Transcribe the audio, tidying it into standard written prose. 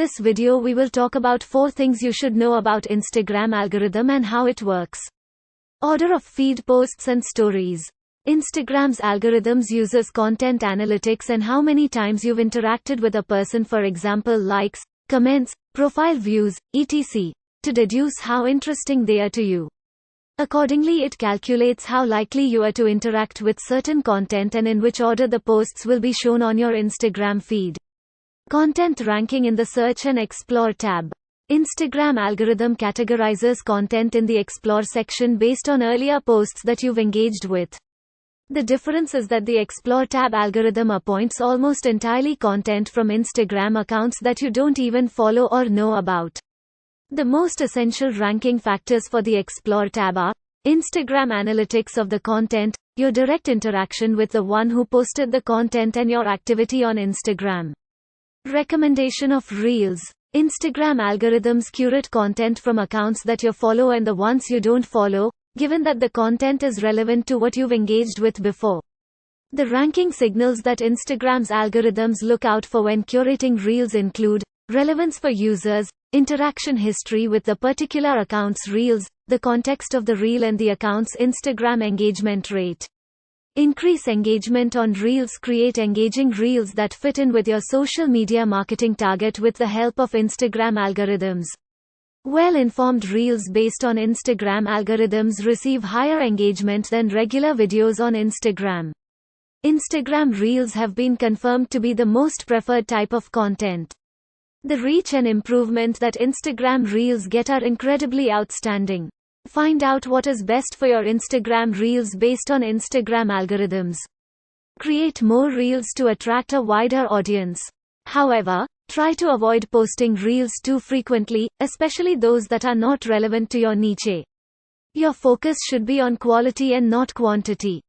this video we will talk about 4 things you should know about Instagram algorithm and how it works. Order of feed posts and stories. Instagram's algorithms uses content analytics and how many times you've interacted with a person, for example likes, comments, profile views, etc., to deduce how interesting they are to you. Accordingly, it calculates how likely you are to interact with certain content and in which order the posts will be shown on your Instagram feed. Content ranking in the Search and Explore tab. Instagram algorithm categorizes content in the Explore section based on earlier posts that you've engaged with. The difference is that the Explore tab algorithm appoints almost entirely content from Instagram accounts that you don't even follow or know about. The most essential ranking factors for the Explore tab are Instagram analytics of the content, your direct interaction with the one who posted the content, and your activity on Instagram. Recommendation of Reels. Instagram algorithms curate content from accounts that you follow and the ones you don't follow, given that the content is relevant to what you've engaged with before. The ranking signals that Instagram's algorithms look out for when curating Reels include relevance for users, interaction history with the particular account's Reels, the context of the Reel and the account's Instagram engagement rate. Increase engagement on Reels. Create engaging Reels that fit in with your social media marketing target with the help of Instagram algorithms. Well-informed Reels based on Instagram algorithms receive higher engagement than regular videos on Instagram. Instagram Reels have been confirmed to be the most preferred type of content. The reach and improvement that Instagram Reels get are incredibly outstanding. Find out what is best for your Instagram Reels based on Instagram algorithms. Create more Reels to attract a wider audience. However, try to avoid posting Reels too frequently, especially those that are not relevant to your niche. Your focus should be on quality and not quantity.